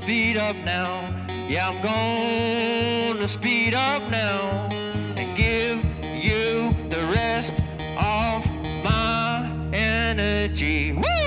speed up now. Yeah, I'm gonna speed up now and give you the rest of my energy. Woo!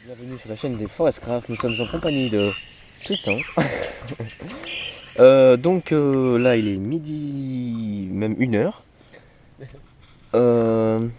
Bienvenue sur la chaîne des Forestcraft, nous sommes en compagnie de Tristan. Là il est midi, même 1h. Je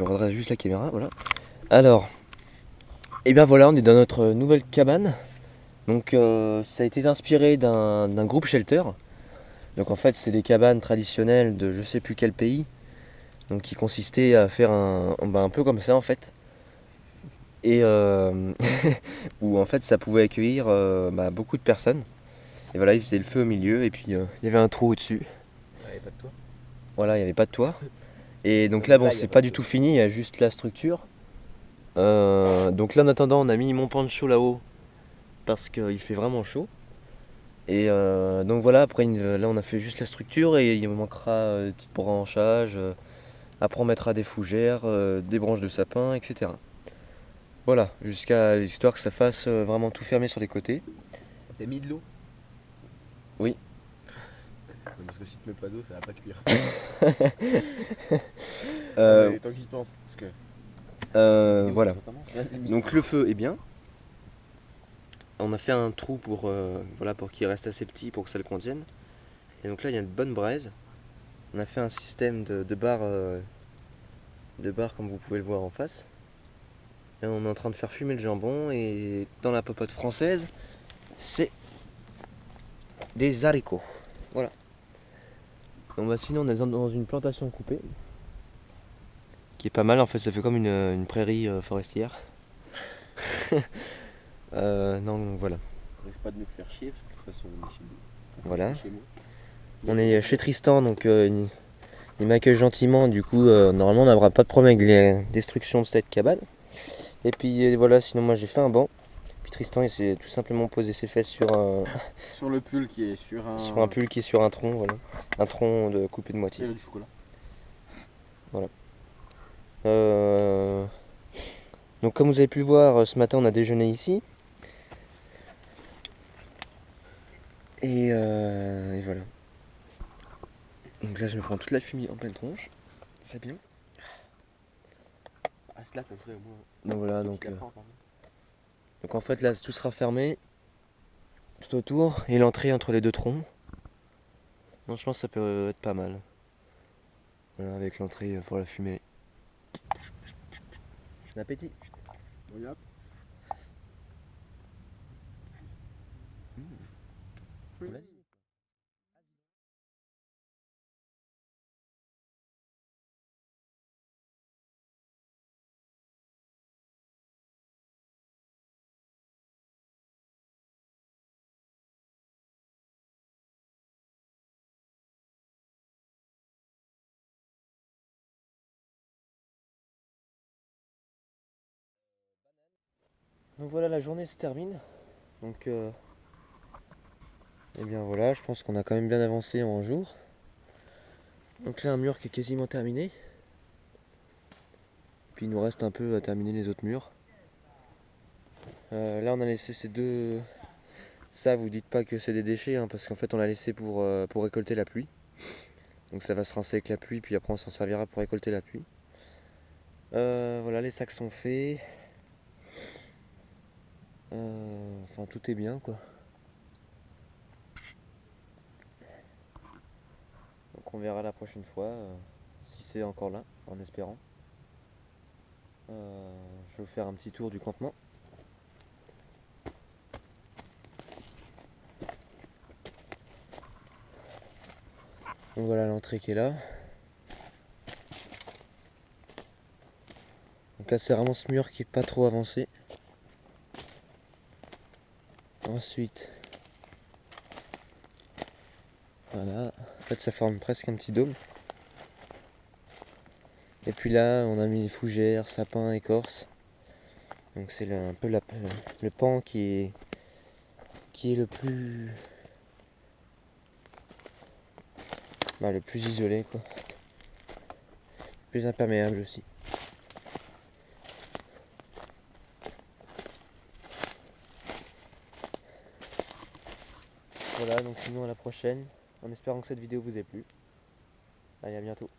redresse juste la caméra, voilà. Alors, et bien voilà, on est dans notre nouvelle cabane. Donc ça a été inspiré d'un groupe shelter. Donc en fait c'est des cabanes traditionnelles de je sais plus quel pays. Donc qui consistait à faire un peu comme ça en fait. Et où en fait ça pouvait accueillir beaucoup de personnes. Et voilà, il faisait le feu au milieu et puis il y avait un trou au-dessus. Il n'y avait pas de toit. Voilà, il n'y avait pas de toit. Et donc là, bon, c'est pas du tout fini, il y a juste la structure. Donc là, en attendant, on a mis mon poncho là-haut parce qu'il fait vraiment chaud. Et donc voilà, après, là, on a fait juste la structure et il me manquera des petits branchages. Après, on mettra des fougères, des branches de sapin, etc. Voilà, jusqu'à l'histoire que ça fasse vraiment tout fermé sur les côtés. T'as mis de l'eau? Oui. Parce que si tu mets pas d'eau, ça va pas cuire. Euh, Tant qu'il pense. Parce que. Voilà. Donc le feu est bien. On a fait un trou pour qu'il reste assez petit pour que ça le contienne. Et donc là il y a une bonne braise. On a fait un système de barres comme vous pouvez le voir en face. Et on est en train de faire fumer le jambon et dans la popote française c'est des haricots. Voilà. Donc sinon on est dans une plantation coupée qui est pas mal en fait, ça fait comme une prairie forestière. Non, voilà. Risque pas de nous faire chier, parce que de toute façon on est chez nous. Voilà. Chez moi. On est chez Tristan, donc il m'accueille gentiment. Du coup, normalement, on n'aura pas de problème avec les destructions de cette cabane. Et puis voilà, sinon, moi j'ai fait un banc. Puis Tristan, il s'est tout simplement posé ses fesses sur Sur le pull qui est sur un. sur un pull qui est sur un tronc, voilà. Un tronc coupé de moitié. Du chocolat. Voilà. Donc, comme vous avez pu le voir, ce matin, on a déjeuné ici. Et voilà. Donc là, je me prends toute la fumée en pleine tronche. C'est bien. Ah, c'est là comme ça au moins. Donc voilà, donc en fait là tout sera fermé tout autour et l'entrée entre les deux troncs. Non, je pense que ça peut être pas mal. Voilà, avec l'entrée pour la fumée. Bon appétit. Oui, hop. Vas-y. Donc voilà, la journée se termine. Donc et bien voilà, je pense qu'on a quand même bien avancé en jour. Donc là un mur qui est quasiment terminé. Puis il nous reste un peu à terminer les autres murs. Là on a laissé ces deux. Ça vous dites pas que c'est des déchets hein, parce qu'en fait on l'a laissé pour récolter la pluie. Donc ça va se rincer avec la pluie, puis après on s'en servira pour récolter la pluie. Voilà, les sacs sont faits. Enfin tout est bien quoi. Donc on verra la prochaine fois si c'est encore là, en espérant. Je vais vous faire un petit tour du campement. Donc voilà l'entrée qui est là. Donc là c'est vraiment ce mur qui est pas trop avancé. Ensuite, voilà, en fait ça forme presque un petit dôme. Et puis là on a mis les fougères, sapins, écorces. Donc c'est un peu le pan qui est le plus le plus isolé quoi. Le plus imperméable aussi. Voilà, donc sinon à la prochaine, en espérant que cette vidéo vous ait plu. Allez, à bientôt.